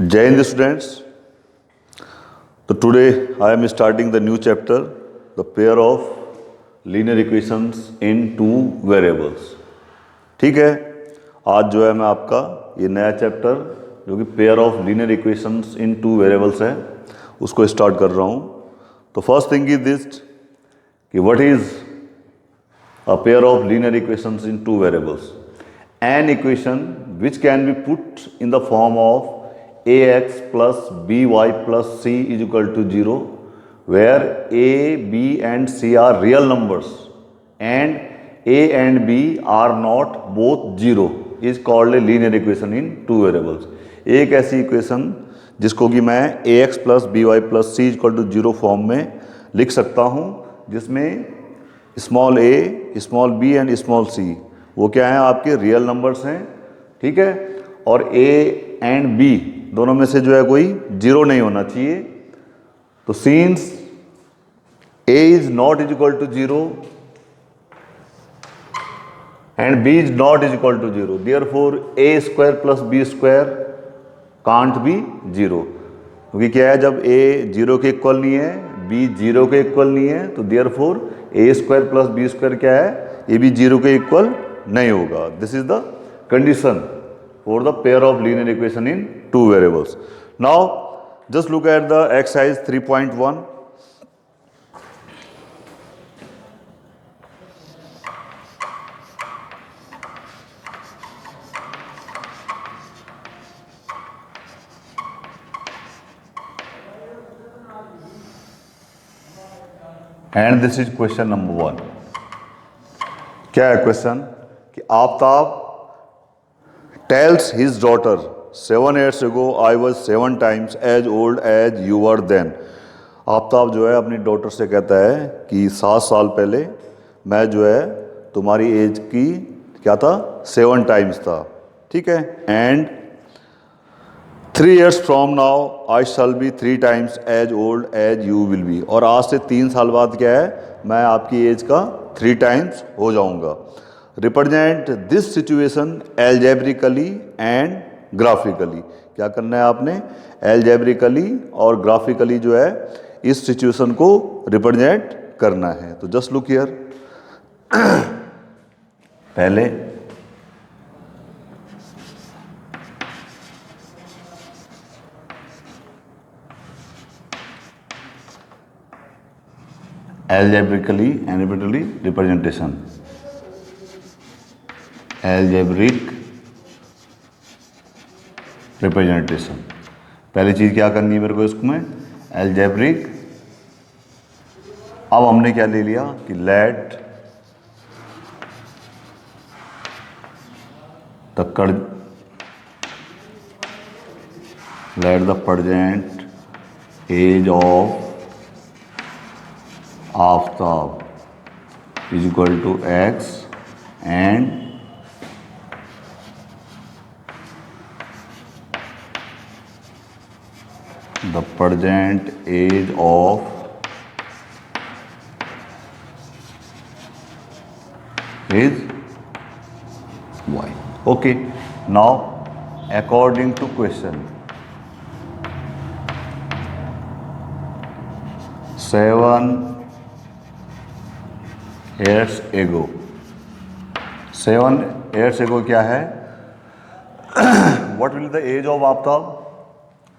Jai Hind students. So today I am starting the new chapter, the pair of linear equations in two variables. ठीक है, आज जो है मैं आपका ये नया चैप्टर जो कि pair of linear equations in two variables है उसको स्टार्ट कर रहा हूँ. तो फर्स्ट थिंग इज दिस कि what is a pair of linear equations in two variables. An equation which can be put in the form of ax plus by plus c is equal to 0, where a, b and c are real numbers and a and b are not both 0 is called a linear equation in two variables. एक ऐसी equation जिसको कि मैं ax plus by plus c is equal to 0 form में लिख सकता हूँ, जिसमें small a, small b and small c वो क्या है, आपके रियल नंबर्स हैं. ठीक है, और ए एंड बी दोनों में से जो है कोई जीरो नहीं होना चाहिए. तो since A is not is equal to zero and B is not is equal to zero, therefore A square plus B square can't be zero. क्योंकि क्या है, जब ए जीरो के इक्वल नहीं है, बी जीरो के इक्वल नहीं है, तो therefore A square plus B square क्या है, ये भी जीरो के इक्वल नहीं होगा. This is the condition for the pair of linear equation in two variables. Now just look at the exercise 3.1. And this is question number 1. क्या है question कि Aftab tales his daughter 7 years ago I was 7 times as old as you were then. Aftab जो है अपनी daughter से कहता है कि 7 साल पहले मैं जो है तुम्हारी एज की क्या था, 7 times था. ठीक है, and 3 years from now I shall be 3 times as old as you will be. और आज से 3 साल बाद क्या है, मैं आपकी एज का 3 times हो जाऊंगा. Represent this situation algebraically and graphically. क्या करना है आपने, एल्जेब्रिकली और ग्राफिकली जो है इस सिचुएशन को रिप्रेजेंट करना है. तो जस्ट लुक हियर. पहले algebraically representation, algebraic representation. पहली चीज क्या करनी है मेरे को इसमें, algebraic. अब हमने क्या ले लिया कि let the present age of Aftab is equal to x and the present age of is y. Okay, now according to question 7 years ago. 7 years ago क्या है, what will the age of Aftab.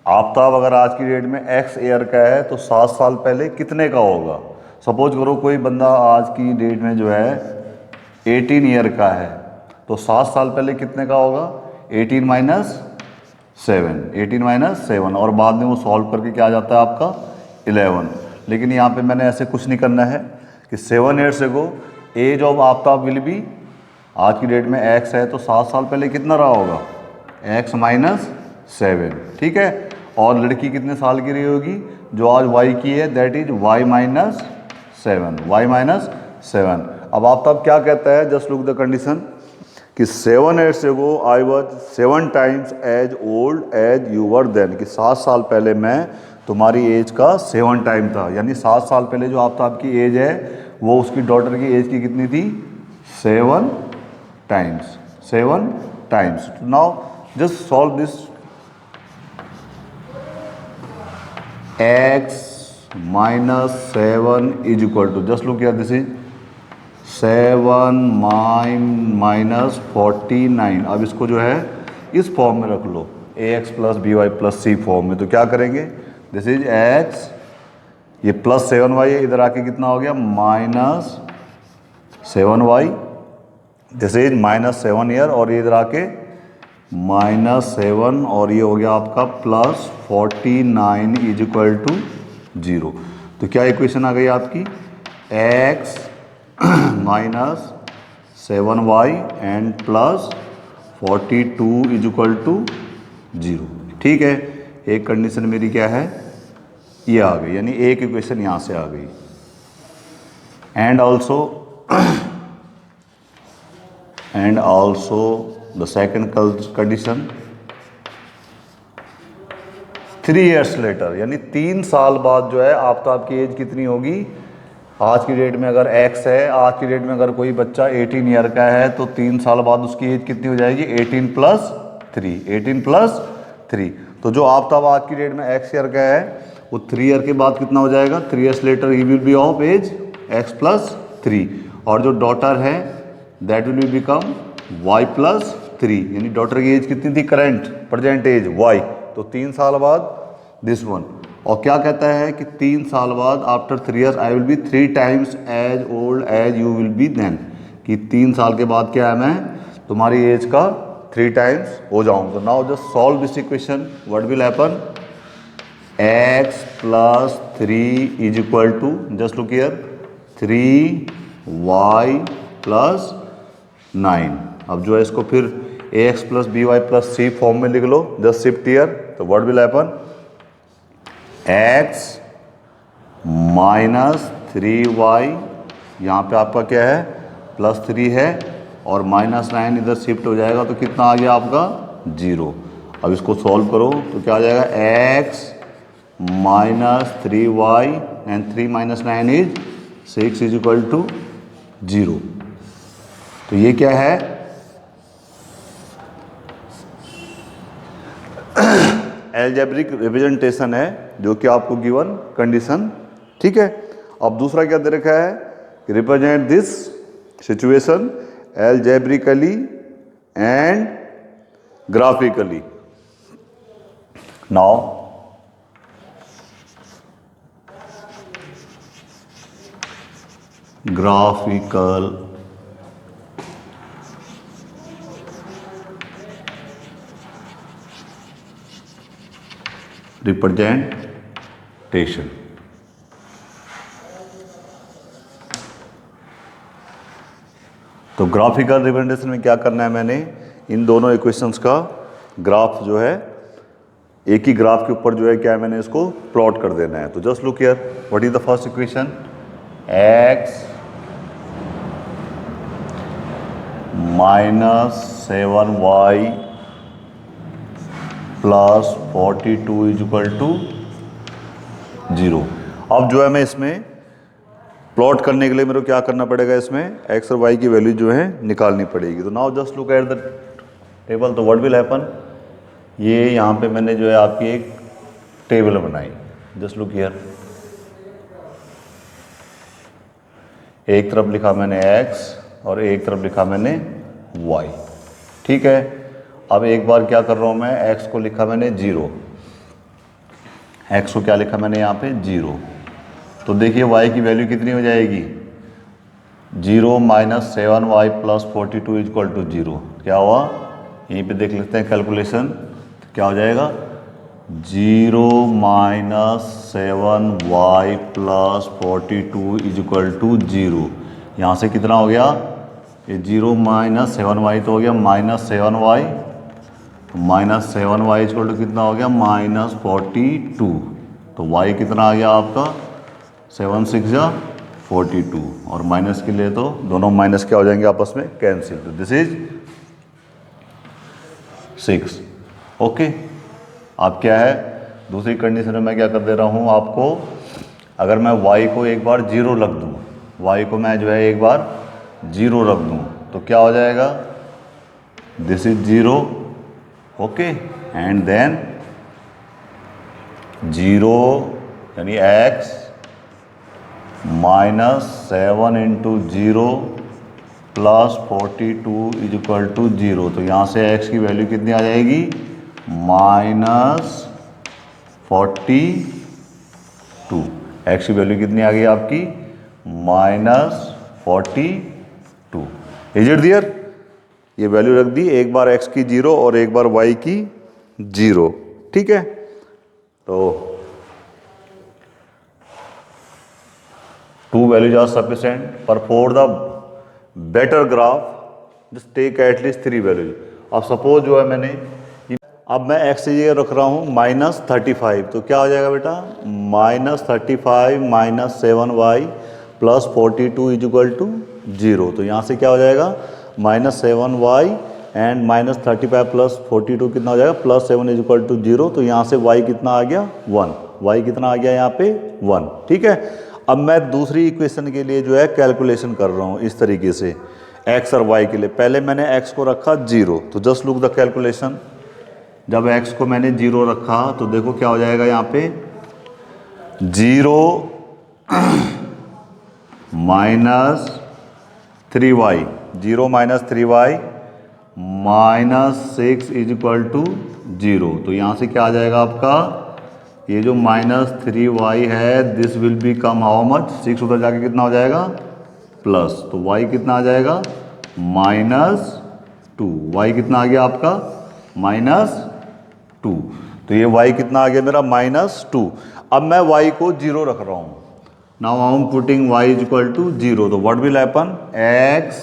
Aftab अगर आज की डेट में x year का है तो 7 साल पहले कितने का होगा. सपोज करो कोई बंदा आज की डेट में जो है 18 ईयर का है, तो 7 साल पहले कितने का होगा, 18 माइनस 7, और बाद में वो सॉल्व करके क्या आ जाता है आपका 11. लेकिन यहाँ पे मैंने ऐसे कुछ नहीं करना है कि 7 years ago age of Aftab will be, आज की डेट में x है तो 7 साल पहले कितना रहा होगा, x माइनस 7. ठीक है, और लड़की कितने साल की रही होगी, जो आज y की है, दैट इज y माइनस 7. अब आफ्ताब क्या कहता है, जस्ट लुक द कंडीशन कि 7 years ago I was 7 times as old as you were then. कि 7 साल पहले मैं तुम्हारी एज का 7 टाइम था. यानी 7 साल पहले जो आफ्ताब की एज है वो उसकी डॉटर की एज की कितनी थी, 7 times. Now just solve this x minus 7 is equal to, just look here, this is 7 minus 49। अब इसको जो है इस फॉर्म में रख लो, a x plus b y plus c form में। तो क्या करेंगे, दिस इज एक्स, ये प्लस 7y है, इधर आके कितना हो गया minus 7y, this is minus 7 y, और ये इधर आके माइनस 7, और ये हो गया आपका प्लस 49 इज इक्वल टू 0। तो क्या इक्वेशन आ गई आपकी, x minus 7y and plus 42 is equal to 0। ठीक है, एक कंडीशन मेरी क्या है, ये आ गई, यानी एक इक्वेशन यहाँ से आ गई। And also the second condition 3 years later, यानी 3 साल बाद जो है आपकी एज कितनी होगी। आज की डेट में अगर x है, आज की डेट में अगर कोई बच्चा 18 ईयर का है, तो 3 साल बाद उसकी एज कितनी हो जाएगी, 18 प्लस 3, 18 प्लस 3। तो जो आफ्ताब आज की डेट में x ईयर का है, वो 3 ईयर के बाद कितना हो जाएगा, 3 years later he will be of age x plus 3। और जो डॉटर है that will become y plus 3, यानी डॉटर की एज कितनी थी, करंट प्रेजेंट एज y। तो 3 साल बाद दिस वन। और क्या कहता है कि 3 साल बाद after 3 years I will be 3 times as old as you will be then, कि 3 साल के बाद क्या है, मैं तुम्हारी एज का 3 times हो जाऊँ। तो now just solve this equation, what will happen, x plus 3 is equal to, just look here, 3y plus 9। अब जो है इसको फिर ax plus b y plus c form में लिख लो, जस्ट शिफ्ट हियर। तो what will happen, x minus 3y, यहाँ पे आपका क्या है प्लस 3 है, और माइनस 9 इधर शिफ्ट हो जाएगा, तो कितना आ गया आपका 0। अब इसको सॉल्व करो तो क्या आ जाएगा, x minus 3y and 3 minus 9 is 6 is equal to 0। तो ये क्या है, एल्जेब्रिक रिप्रेजेंटेशन है, जो कि आपको गिवन कंडीशन। ठीक है, अब दूसरा क्या दे रखा है, represent this situation algebraically and graphically. Now graphical representation. तो ग्राफिकल रिप्रेजेंटेशन में क्या करना है, मैंने इन दोनों इक्वेशंस का ग्राफ जो है एक ही ग्राफ के ऊपर जो है क्या है, मैंने इसको प्लॉट कर देना है। तो just look here, what is the first equation, x minus 7y plus 42 is equal to 0। अब जो है मैं इसमें प्लॉट करने के लिए मेरे को क्या करना पड़ेगा, इसमें x और y की वैल्यू जो है निकालनी पड़ेगी। तो now just look at the table. तो व्हाट विल हैपन, ये यहाँ पे मैंने जो है आपकी एक टेबल बनाई, जस्ट लुक हियर। एक तरफ लिखा मैंने x और एक तरफ लिखा मैंने y। ठीक है, अब एक बार क्या कर रहा हूँ मैं, x को लिखा मैंने 0, x को क्या लिखा मैंने यहाँ पे 0। तो देखिए y की वैल्यू कितनी हो जाएगी, 0 minus 7y plus 42 is equal to 0। क्या हुआ, यहीं पे देख लेते हैं कैलकुलेशन, तो क्या हो जाएगा, 0 minus 7y plus 42 is equal to 0। यहाँ से कितना हो गया, ये 0 माइनस 7y तो हो गया minus 7y, minus 7y is equal to कितना हो गया, माइनस 42। तो y कितना आ गया आपका, 7 6 जा 42, और माइनस के लिए तो दोनों माइनस क्या हो जाएंगे आपस में कैंसिल। तो दिस इज 6। ओके, अब क्या है, दूसरी कंडीशन में मैं क्या कर दे रहा हूँ आपको, अगर मैं y को एक बार 0 रख दूँ, y को मैं जो है एक बार 0 रख दूँ, तो क्या हो जाएगा, this is 0। Okay, and then 0 यानी x -7 into 0 plus 42 is equal to 0। तो यहाँ से x की वैल्यू कितनी आ जाएगी, -42। x की वैल्यू कितनी आ गई आपकी, -42। Is it there? ये वैल्यू रख दी, एक बार x की 0 और एक बार y की 0। ठीक है, तो टू वैल्यूज आर सफिशिएंट पर for the better graph just take at least 3 values. अब सपोज जो है मैंने, अब मैं x की जगह रख रहा हूँ -35, तो क्या हो जाएगा बेटा, -35 -7y plus 42 is equal to 0। तो यहाँ से क्या हो जाएगा, -7y एंड -35 प्लस 42 कितना हो जाएगा, +7 इज इक्वल टू 0। तो यहाँ से y कितना आ गया, 1। y कितना आ गया यहाँ पे, 1। ठीक है, अब मैं दूसरी इक्वेशन के लिए जो है कैलकुलेशन कर रहा हूँ इस तरीके से, x और y के लिए। पहले मैंने x को रखा 0, तो जस्ट लुक द कैलकुलेशन। जब x को मैंने 0 रखा तो देखो क्या हो जाएगा यहाँ पे, 0 -3y, 0 -3y -6 is equal to 0। तो यहाँ से क्या आ जाएगा आपका, ये जो -3y है this will be come how much, 6 उधर जाके कितना हो जाएगा, प्लस। तो y कितना आ जाएगा, -2। y कितना आ गया आपका, -2। तो ये y कितना आ गया मेरा, -2। अब मैं y को 0 रख रहा हूँ। Now I am putting y is equal to 0। तो what will happen, x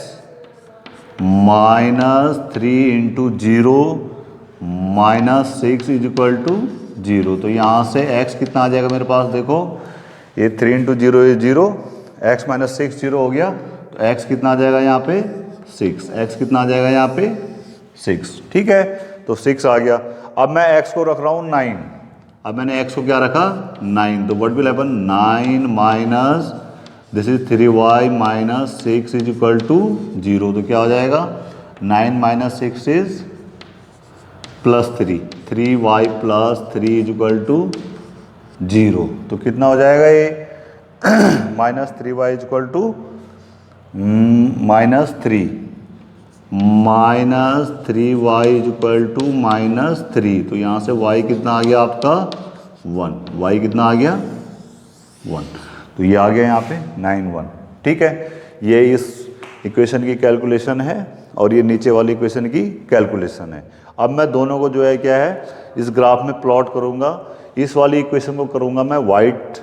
-3 into 0 -6 is equal to 0। तो यहाँ से x कितना आ जाएगा मेरे पास, देखो ये 3 इंटू 0 इज 0, x -6 0 हो गया। तो x कितना आ जाएगा यहाँ पे, 6। x कितना आ जाएगा यहाँ पे, 6। ठीक है, तो 6 आ गया। अब मैं x को रख रहा हूँ 9। अब मैंने x को क्या रखा, 9। तो what will happen, 9 minus this is 3y minus 6 is equal to 0। तो क्या हो जाएगा, 9 minus 6 is +3, 3y plus 3 is equal to 0। तो कितना हो जाएगा ये, -3y is equal to -3 -3y is equal to -3। तो यहाँ से y कितना आ गया आपका, 1। y कितना आ गया, 1। तो ये आ गया यहाँ पे 9 1। ठीक है, ये इस इक्वेशन की कैलकुलेशन है और ये नीचे वाली इक्वेशन की कैलकुलेशन है। अब मैं दोनों को जो है क्या है, इस ग्राफ में प्लॉट करूँगा। इस वाली इक्वेशन को करूँगा मैं वाइट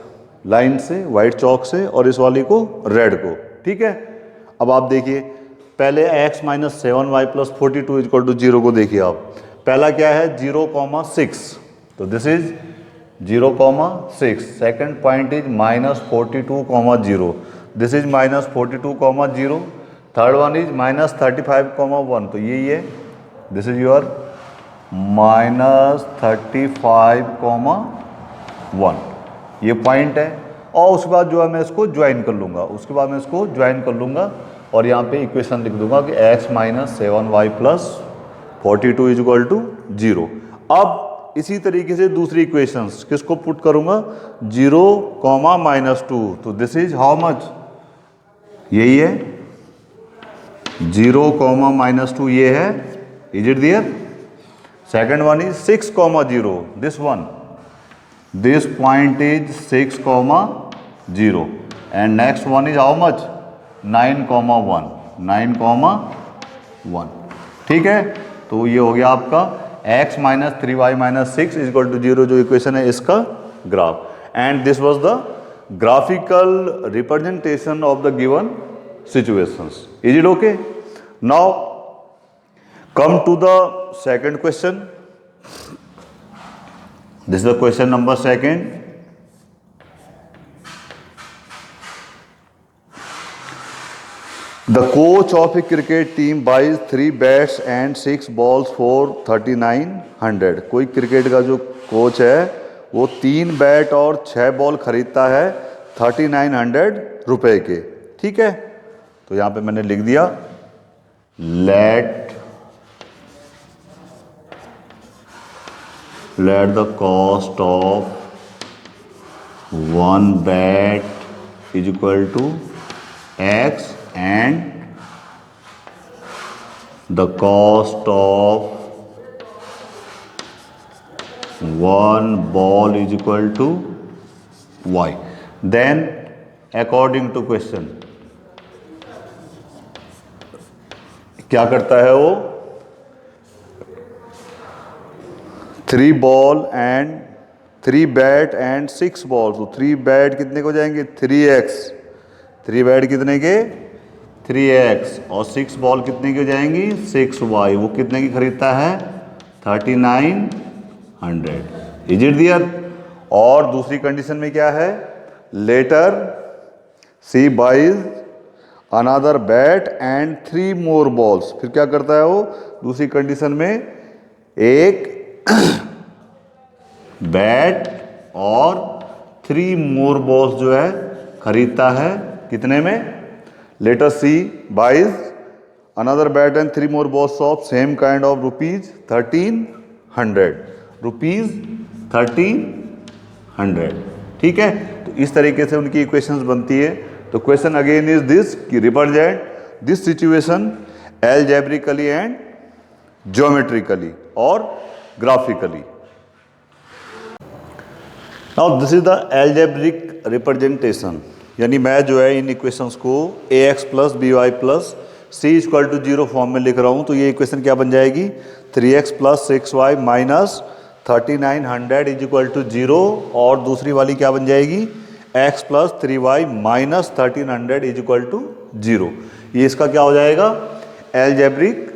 लाइन से, वाइट चौक से, और इस वाली को रेड को। ठीक है, अब आप देखिए, पहले x -7y plus 42 is equal to 0 को देखिए आप। पहला क्या है, 0,6। तो this is 0,6। Second point is -42,0। This is -42,0। Third one is -35,1। तो यही है, दिस इज योर -35,1। ये पॉइंट है। और उसके बाद जो है मैं इसको ज्वाइन कर लूँगा, और यहाँ पे इक्वेशन लिख दूंगा कि x -7y plus 42 is equal to 0। अब इसी तरीके से दूसरी इक्वेशंस किसको पुट करूंगा, 0, -2। तो दिस इज हाउ मच, यही है 0, -2 ये है, is it there. Second one is 6, 0, this one, this point is 6, 0 and next one is how much, 9,1, 9,1। ठीक है, तो ये हो गया आपका x -3y -6 is equal to 0 जो इक्वेशन है इसका graph. And this was the graphical representation of the given situations. Is it okay? Now come to the second question. This is the question number second. The coach of a cricket team buys 3 bats and 6 balls for 3,900। कोई cricket का जो coach है वो 3 bat और 6 ball खरीदता है 3,900 रुपए के। ठीक है, तो यहाँ पे मैंने लिख दिया let the cost of 1 bat is equal to x and the cost of 1 ball is equal to y. Then according to question क्या करता है वो, 3 ball and 3 bat and 6 ball, तो 3 bat कितने को जाएंगे 3x, 3 bat कितने के 3x, और 6 ball कितने की हो जाएंगी 6y, वो कितने की खरीदता है 3900. Is it there? और दूसरी कंडीशन में क्या है, later she buys another bat and 3 more balls. फिर क्या करता है वो, दूसरी कंडीशन में एक बैट और 3 more balls जो है खरीदता है, कितने में, later she buys another bat and 3 more balls of same kind of rupees 1300, rupees 1300. ठीक है, तो इस तरीके से उनकी इक्वेशंस बनती है. तो क्वेश्चन अगेन इज दिस कि represent this situation algebraically and geometrically और graphically. Now this is the algebraic representation, यानी मैं जो है इन इक्वेशंस को ax plus b y plus c equal to 0 form में लिख रहा हूँ. तो ये इक्वेशन क्या बन जाएगी, 3x plus 6y minus 3900 is equal to 0, और दूसरी वाली क्या बन जाएगी, x plus 3y minus 1300 is equal to 0. ये इसका क्या हो जाएगा, algebraic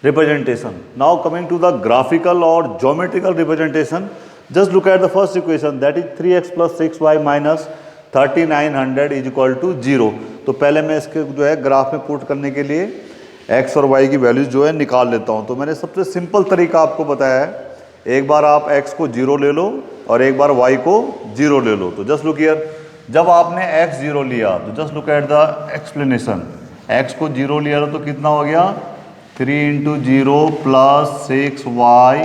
representation. Now coming to the graphical or geometrical representation, just look at the first equation, that is 3x plus 6y minus 3900 is equal to 0. तो पहले मैं इसके जो है ग्राफ में पुट करने के लिए x और y की वैल्यूज जो है निकाल लेता हूँ. तो मैंने सबसे सिंपल तरीका आपको बताया है, एक बार आप x को 0 ले लो और एक बार y को 0 ले लो. तो जस्ट लुक हियर, जब आपने x 0 लिया तो just look at the explanation, x को 0 लिया तो कितना हो गया, 3 into 0 plus 6y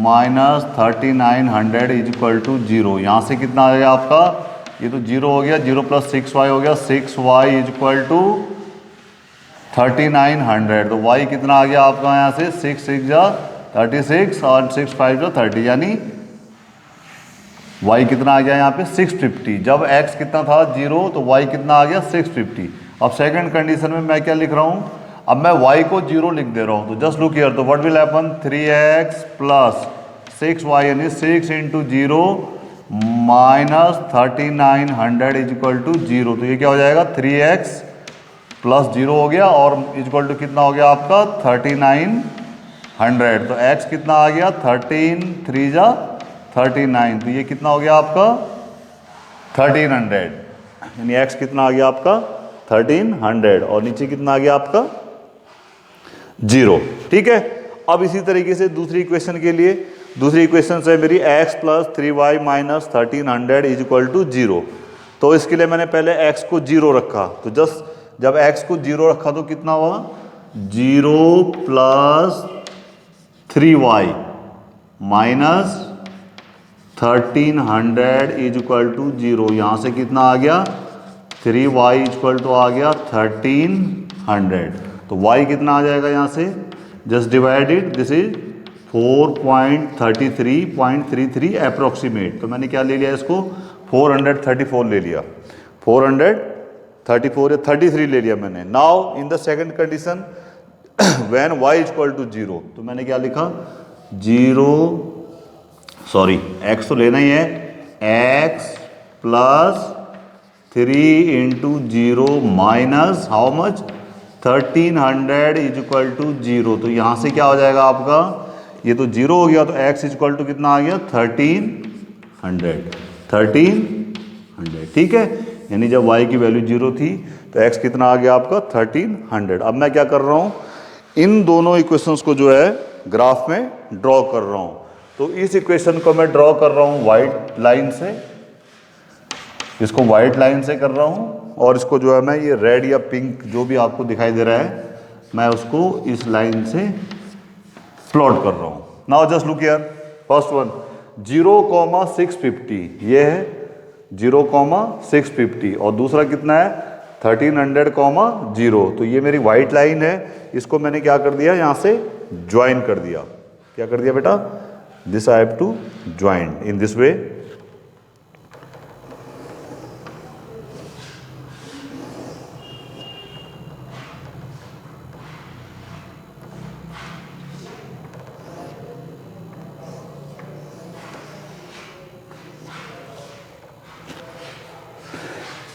minus 3900 is equal to 0. यहाँ से कितना आ गया आपका, ये तो 0 हो गया, 0 प्लस 6y हो गया, 6y इज इक्वल टू 3900. तो y कितना आ गया आपका यहाँ से, 6 6 जा 36 और 6 5 जा 30, यानी y कितना आ गया यहाँ पे 650. जब x कितना था 0 तो y कितना आ गया 650. अब सेकंड कंडीशन में मैं क्या लिख रहा हूँ, अब मैं y को 0 लिख दे रहा हूँ. तो जस्ट लुक हियर, तो what will happen, 3x plus 6y यानी 6 into 0 minus 3900 is equal to 0. तो ये क्या हो जाएगा, 3x प्लस 0 हो गया और इज इक्वल टू कितना हो गया आपका 3900. तो x कितना आ गया 13 3 जा 39, तो ये कितना हो गया आपका 1300, यानी x कितना आ गया आपका 1300 और नीचे कितना आ गया आपका 0. ठीक है, अब इसी तरीके से दूसरी इक्वेशन के लिए, दूसरी इक्वेशन है मेरी x plus 3y minus 1300 is equal to 0. तो इसके लिए मैंने पहले x को 0 रखा. तो जस्ट जब x को 0 रखा तो कितना हुआ, 0 plus 3y minus 1300 is equal to 0. यहाँ से कितना आ गया, 3y इक्वल टू आ गया 1300. तो y कितना आ जाएगा यहाँ से, just divided, this is 4.33 approximate. तो मैंने क्या ले लिया इसको, 434 ले लिया, 434 या 33 ले लिया मैंने. Now in the second condition when y equal to 0, तो मैंने क्या लिखा, 0 सॉरी x तो लेना ही है, x plus 3 into 0 minus how much 1300 is equal to 0. तो यहाँ से क्या हो जाएगा आपका, ये तो 0 हो गया, तो x इक्वल टू कितना आ गया 1300. ठीक है, यानी जब y की वैल्यू 0 थी तो x कितना आ गया आपका 1300. अब मैं क्या कर रहा हूँ, इन दोनों इक्वेशंस को जो है ग्राफ में ड्रॉ कर रहा हूँ. तो इस इक्वेशन को मैं ड्रॉ कर रहा हूँ वाइट लाइन से, इसको वाइट लाइन से कर रहा हूँ, और इसको जो है मैं ये रेड या पिंक जो भी आपको दिखाई दे रहा है, मैं उसको इस लाइन से प्लॉट कर रहा हूँ. Now just look here, first one, 0,650, ये है 0,650 और दूसरा कितना है 1300,0। तो ये मेरी वाइट लाइन है, इसको मैंने क्या कर दिया यहाँ से ज्वाइन कर दिया। क्या कर दिया बेटा? This I have to join in this way.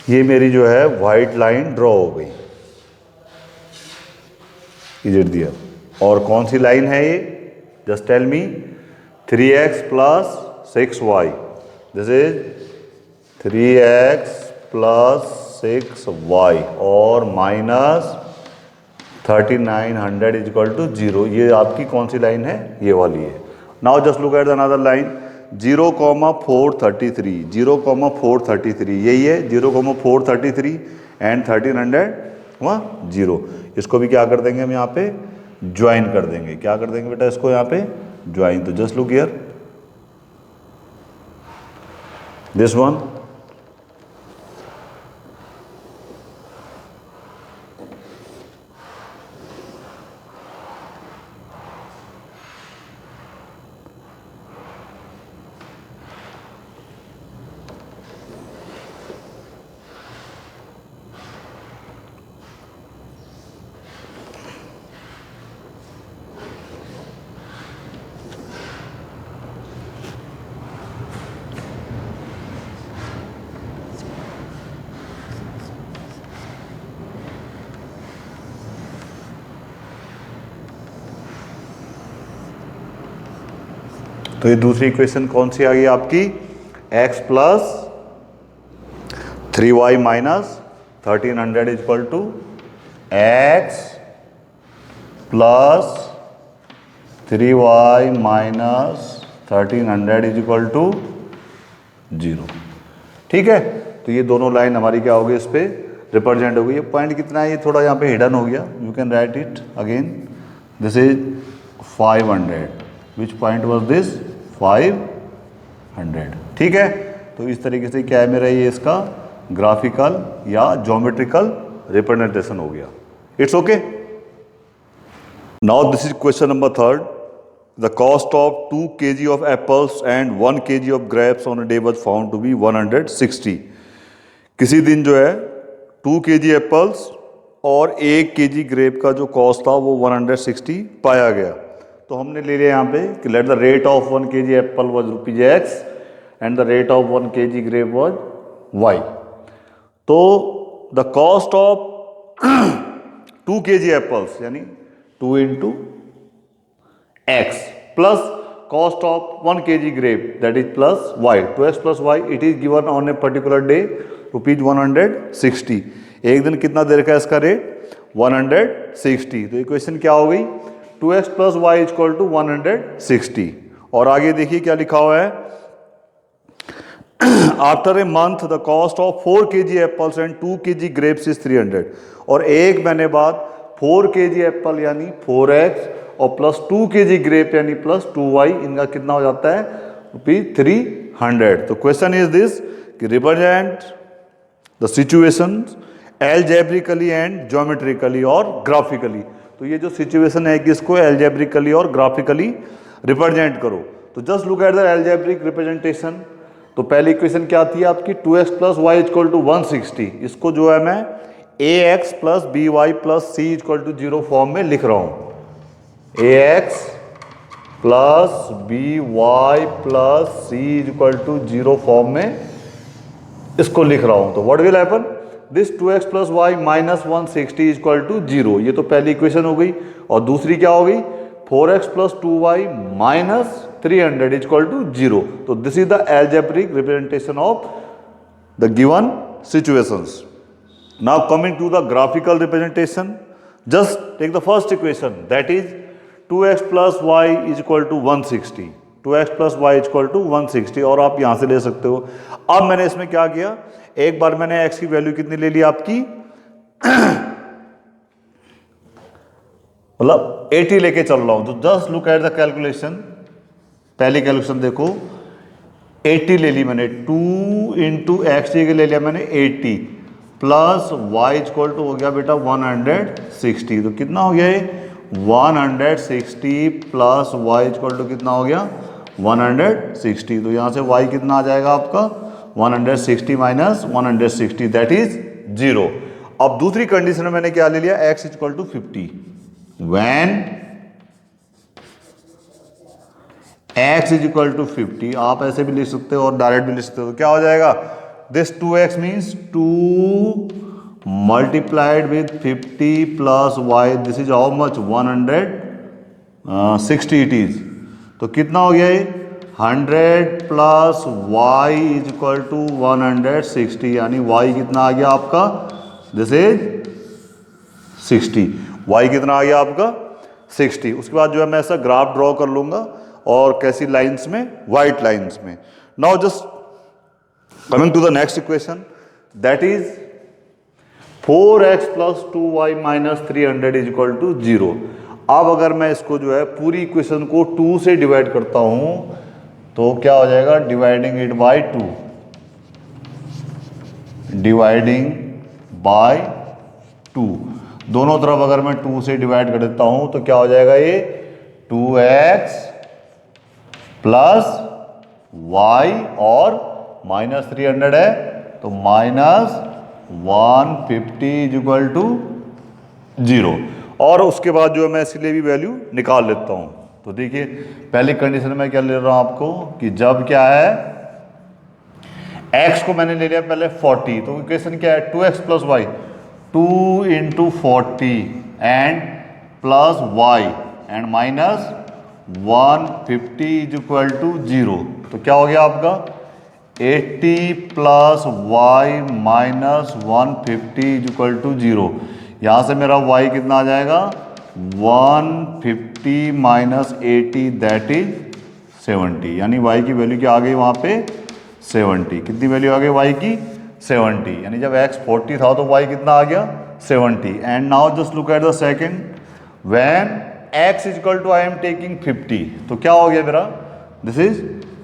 ये मेरी जो है वाइट लाइन ड्रॉ हो गई, इज इट दियर? और कौन सी लाइन है ये? Just tell me. 3x plus 6y, this is 3x plus 6y और माइनस 3900 इज इक्वल टू 0। ये आपकी कौन सी लाइन है? ये वाली है। Now just look at another line 0,433, 0,433 यही है 0,433 एंड 1300 हुआ 0। इसको भी क्या कर देंगे हम यहाँ पे ज्वाइन कर देंगे। क्या कर देंगे बेटा इसको यहाँ पे ज्वाइन? तो just look here this one, तो ये दूसरी इक्वेशन कौन सी आ गई आपकी? x plus 3y minus 1300 is equal to x plus 3y minus 1300 is equal to 0। ठीक है, तो ये दोनों लाइन हमारी क्या हो गई? इस पे रिप्रेजेंट हो गई। ये पॉइंट कितना है? ये थोड़ा यहाँ पे हिडन हो गया, you can write it again. This is 500, which point was this? 500। ठीक है, तो इस तरीके से क्या है मेरा ये इसका ग्राफिकल या ज्योमेट्रिकल रिप्रेजेंटेशन हो गया। It's okay. Now this is question number 3rd। The cost of 2 kg of apples and 1 kg of grapes on a day was found to be 160। किसी दिन जो है 2 kg एप्पल्स और 1 kg ग्रेप का जो cost था वो 160 पाया गया। तो हमने ले लिया यहाँ पे कि let the rate of 1 kg apple was ₹x and the rate of 1 kg grape was y। तो the cost of 2 kg apples यानी 2 into x plus cost of 1 kg grape that is plus y, 2x प्लस y। It is given on a particular day ₹160। एक दिन कितना दे रखा है इसका rate? 160। तो इक्वेशन क्या हो गई? 2x plus y is equal to 160। और आगे देखिए क्या लिखा हुआ है? After a month the cost of 4 kg apples and 2 kg grapes is 300। और एक महीने बाद 4 kg एप्पल यानी 4x और प्लस 2 kg ग्रेप यानी प्लस 2y, इनका कितना हो जाता है? ₹300। तो क्वेश्चन इज दिस कि represent the situation algebraically and geometrically और ग्राफिकली। तो ये जो सिचुएशन है कि इसको एल्जेब्रिकली और ग्राफिकली रिप्रेजेंट करो। तो just look at the algebraic representation. तो पहली इक्वेशन क्या थी आपकी? 2x plus Y equal to 160। इसको जो है मैं ax plus b y plus c equal to 0 form में लिख रहा हूं। ax plus b y plus c equal to 0 form में इसको लिख रहा हूं। तो what will happen? This 2x plus y minus 160 is equal to 0। ये तो पहली इक्वेशन हो गई। और दूसरी क्या हो गई? 4x plus 2y minus 300 is equal to 0। तो this is the algebraic representation of the given situations. Now coming to the graphical representation, just take the first equation that is 2x plus y is equal to 160। 2x plus y is equal to 160 और आप यहां से ले सकते हो। अब मैंने इसमें क्या किया? एक बार मैंने x की वैल्यू कितनी ले ली आपकी? मतलब 80 लेके चल रहा हूं। तो just look at the calculation. पहली कैलकुलेशन देखो, 80 ले ली मैंने, 2 इंटू एक्स ले लिया मैंने 80 प्लस वाई इक्वल टू हो गया बेटा 160। तो कितना हो गया ये 160 प्लस वाई इक्वल टू कितना हो गया 160। तो यहाँ से y कितना आ जाएगा आपका 160 माइनस 160 दैट इज 0। अब दूसरी कंडीशन में मैंने क्या ले लिया x equal to 50 when x is equal to 50। आप ऐसे भी लिख सकते हो और डायरेक्ट भी लिख सकते हो। तो क्या हो जाएगा this 2x means 2 multiplied with 50 plus y, this is how much 160 it is. तो कितना हो गया ये 100 plus y is equal to 160, यानी y कितना आ गया आपका दिस इज 60। y कितना आ गया आपका 60। उसके बाद जो है मैं ऐसा ग्राफ ड्रॉ कर लूंगा और कैसी लाइंस में वाइट लाइंस में। Now just coming to the next equation that is 4x plus 2y minus 300 is equal to 0। अब अगर मैं इसको जो है पूरी इक्वेशन को 2 से डिवाइड करता हूं तो क्या हो जाएगा dividing it by 2, dividing by 2 दोनों तरफ अगर मैं 2 से डिवाइड कर देता हूं तो क्या हो जाएगा ये 2x प्लस y और माइनस 300 है तो माइनस 150 इज इक्वल टू 0। और उसके बाद जो है मैं इसके लिए भी वैल्यू निकाल लेता हूं। तो देखिए पहली कंडीशन में क्या ले रहा हूं आपको कि जब क्या है x को मैंने ले लिया पहले 40, तो इक्वेशन क्या है 2x plus y 2 into 40 and plus y and minus 150 is equal to 0। तो क्या हो गया आपका 80 plus y minus 150 is equal to 0। यहाँ से मेरा y कितना आ जाएगा 150 माइनस 80 दैट इज 70, यानी y की वैल्यू क्या आ गई वहाँ पे 70। कितनी वैल्यू आ गई y की 70, यानी जब x 40 था तो y कितना आ गया 70। And now just look at the second when x is equal to I am taking 50, तो क्या हो गया मेरा दिस इज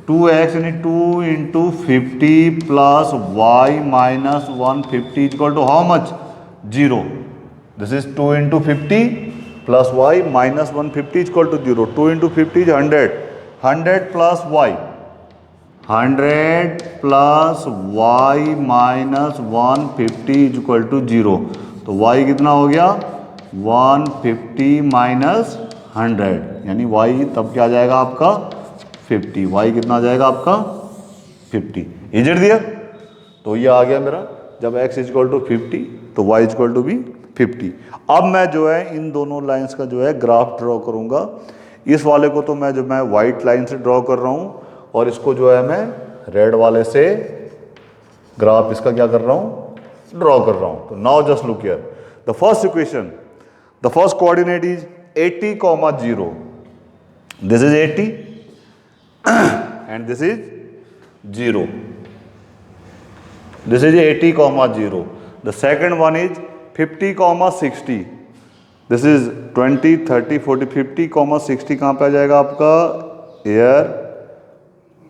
2x यानी 2 into 50 plus y minus 150 is equal to how much 0। This is 2 into 50 plus y minus 150 is equal to 0। 2 into 50 is 100 plus y 100 plus y minus 150 is equal to 0। तो y कितना हो गया 150 minus 100, यानी y तब क्या आ जाएगा आपका 50। y कितना आ जाएगा आपका 50। इज इट दिया? तो ये आ गया मेरा जब x इज इक्वल टू 50 तो y इज इक्वल टू भी 50। अब मैं जो है इन दोनों लाइंस का जो है ग्राफ ड्रॉ करूंगा। इस वाले को तो मैं जो मैं वाइट लाइन से ड्रॉ कर रहा हूं और इसको जो है मैं रेड वाले से ग्राफ इसका क्या कर रहा हूं ड्रॉ कर रहा हूं। तो now just look here the first equation, the first coordinate is 80, 0। This is 80 and this is 0. This is 80, 0. The second one is 50, 60. This is 20, 30, 40, 50, 60 कहाँ पे आ जाएगा आपका air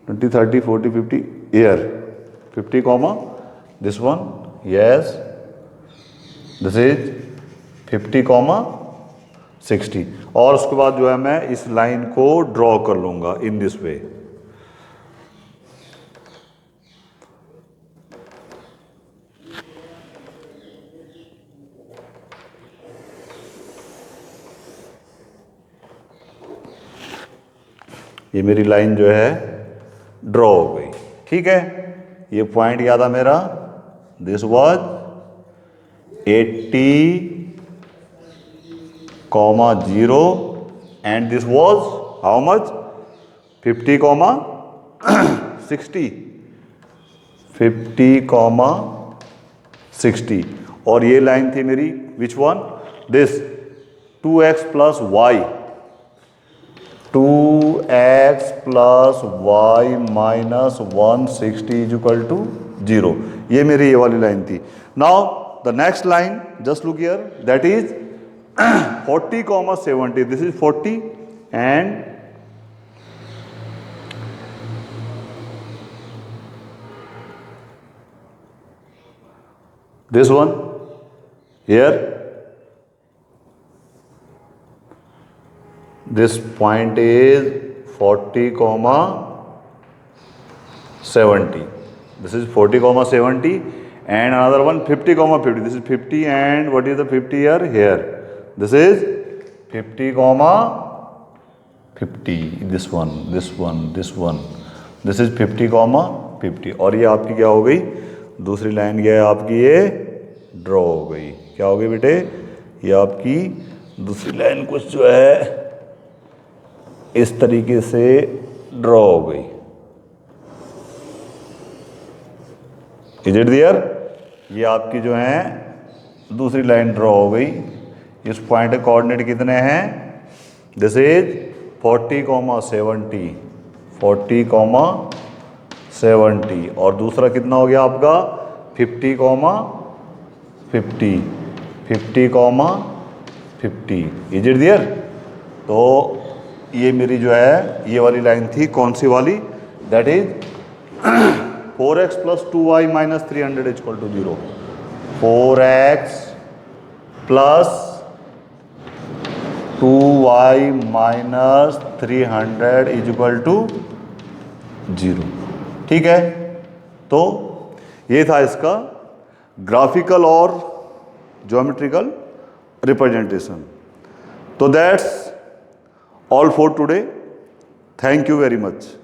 20, 30, 40, 50 air 50, this one yes, this is 50, 60। और उसके बाद जो है मैं इस लाइन को ड्रॉ कर लूंगा इन दिस वे। ये मेरी लाइन जो है ड्रॉ हो गई, ठीक है। ये पॉइंट क्या था मेरा this was 80, 0 and this was how much 50, 60 50, 60। और ये लाइन थी मेरी which one this 2x plus y 2x plus y minus 160 is equal to 0। ये मेरी ये वाली लाइन थी। Now the next line just look here that is 40, 70। This is 40 and this one here, this point is 40, 70. This is 40, 70, and another one 50, 50. This is 50, and what is the 50 here? Here. This is 50, 50. This one, this one, this one. This is 50, 50. और ये आपकी क्या हो गई? दूसरी line क्या है आपकी? ये ड्रॉ हो गई. क्या हो गई बेटे? ये आपकी दूसरी लाइन कुछ जो है इस तरीके से ड्रॉ हो गई. Is it there? ये आपकी जो है दूसरी लाइन ड्रॉ हो गई. इस पॉइंट के कोऑर्डिनेट कितने हैं? This is 40, 70. 40, 70. और दूसरा कितना हो गया आपका? 50, 50. 50, 50. Is it there? तो ये मेरी जो है ये वाली लाइन थी. कौन सी वाली? That is 4x plus 2y minus 300 is equal to 0. 4x plus 2y minus 300 is equal to 0. ठीक है. तो ये था इसका ग्राफिकल और ज्योमेट्रिकल रिप्रेजेंटेशन. तो that's all for today. Thank you very much.